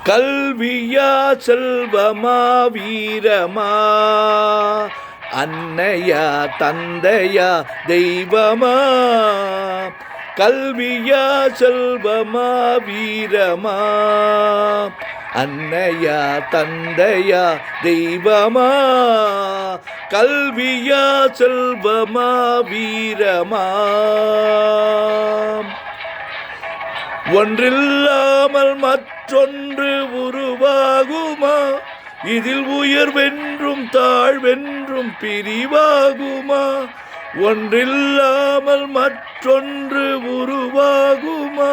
கல்வியா செல்வமா வீரமா அன்னையா தந்தையா தெய்வமா கல்வியா செல்வமா வீரமா அன்னையா தந்தையா தெய்வமா கல்வியா செல்வமா வீரமா ஒன்றில்லாமல் மற்றொன்று உருவாகுமா இதில் உயர்வென்றும் தாழ்வென்றும் பிரிவாகுமா ஒன்றில்லாமல் மற்றொன்று உருவாகுமா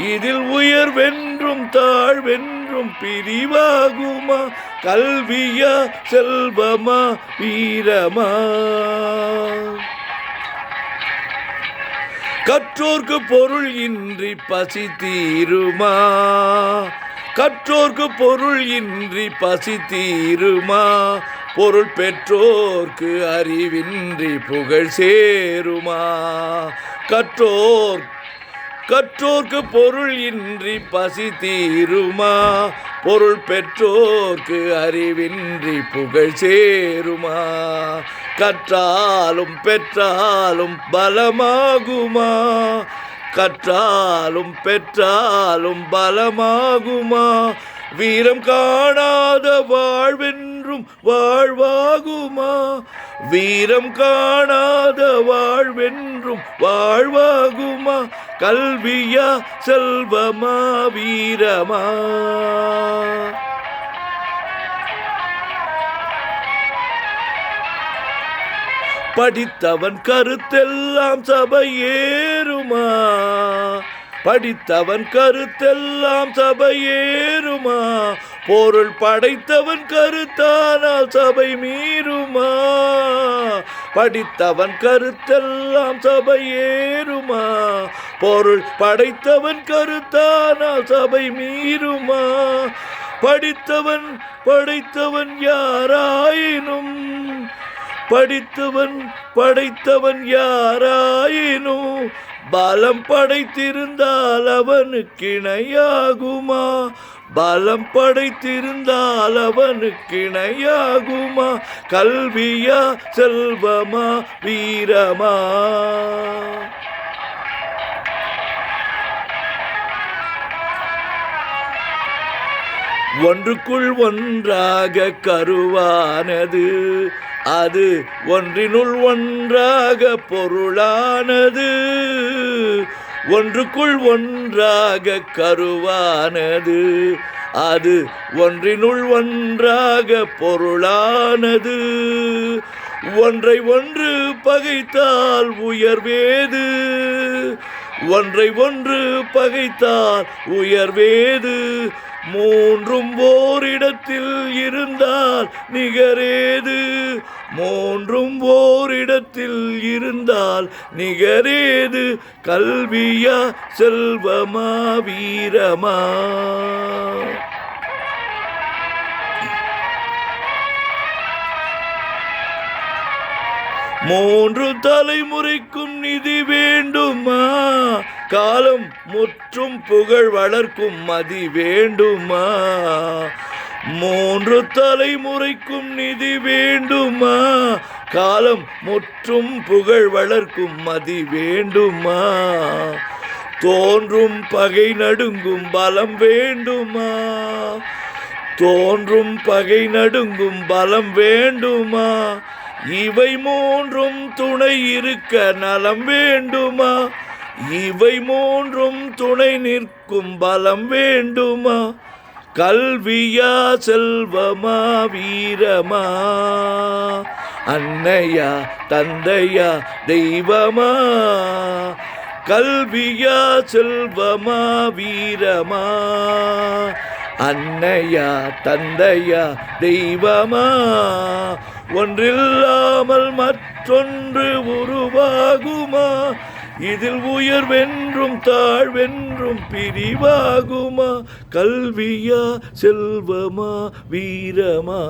இதில் உயர்வென்றும் தாழ்வென்றும் பிரிவாகுமா கல்வியா செல்வமா வீரமா கற்றோர்க்கு பொருள் இன்றி பசி தீருமா கற்றோர்க்கு பொருள் இன்றி பசி தீருமா பொருள் பெற்றோர்க்கு அறிவின்றி புகழ் சேருமா கற்றோர்க்கு பொருள் இன்றி பசி தீருமா பொருள் பெற்றோர்க்கு அறிவின்றி புகழ் சேருமா கற்றாலும் பெற்றாலும் பலமாகுமா கற்றாலும் பெற்றாலும் பலமாகுமா வீரம் காணாத வாழ்வென்றும் வாழ்வாகுமா வீரம் காணாத வாழ்வென்றும் வாழ்வாகுமா கல்வியா செல்வமா வீரமா படித்தவன் கருத்தெல்லாம் சபையேறுமா படித்தவன் கருத்தெல்லாம் சபையேறுமா பொருள் படைத்தவன் கருத்தானால் சபை மீறுமா படித்தவன் கருத்தெல்லாம் சபையேறுமா பொருள் படைத்தவன் கருத்தானால் சபை மீறுமா படித்தவன் படைத்தவன் யாராயினும் படைத்தவன் யாராயினும் பலம் படைத்திருந்தால் அவனுக்கு இணையாகுமா பலம் படைத்திருந்தால் அவனுக்கு இணையாகுமா கல்வியா செல்வமா வீரமா ஒன்றுக்குள் ஒன்றாக கருவானது அது ஒன்றினுள் ஒன்றாக பொருளானது ஒன்றுக்குள் ஒன்றாக கருவானது அது ஒன்றினுள் ஒன்றாக பொருளானது ஒன்றை ஒன்று பகைத்தால் உயர்வேது ஒன்றை ஒன்று பகைத்தால் உயர்வேது மூன்றும் ஓரிடத்தில் இருந்தால் நிகரேது மூன்றும் ஓரிடத்தில் இருந்தால் நிகரேது கல்வியா செல்வமா வீரமா மூன்று தலைமுறைக்கும் நிதி வேண்டுமா காலம் முற்றும் புகழ் வளர்க்கும் மதி வேண்டுமா மூன்று தலைமுறைக்கும் நிதி வேண்டுமா காலம் முற்றும் புகழ் வளர்க்கும் மதி வேண்டுமா தோன்றும் பகை நடுங்கும் பலம் வேண்டுமா தோன்றும் பகை நடுங்கும் பலம் வேண்டுமா இவை மூன்றும் துணை இருக்க நலம் வேண்டுமா இவை மூன்றும் துணை நிற்கும் பலம் வேண்டுமா கல்வியா செல்வமா வீரமா அன்னையா தந்தையா தெய்வமா கல்வியா செல்வமா வீரமா அன்னையா தந்தையா தெய்வமா ஒன்றில்லாமல் மற்றொன்று உருவாகுமா இதில் உயர்வென்றும் தாழ்வென்றும் பிரிவாகுமா கல்வியா செல்வமா வீரமா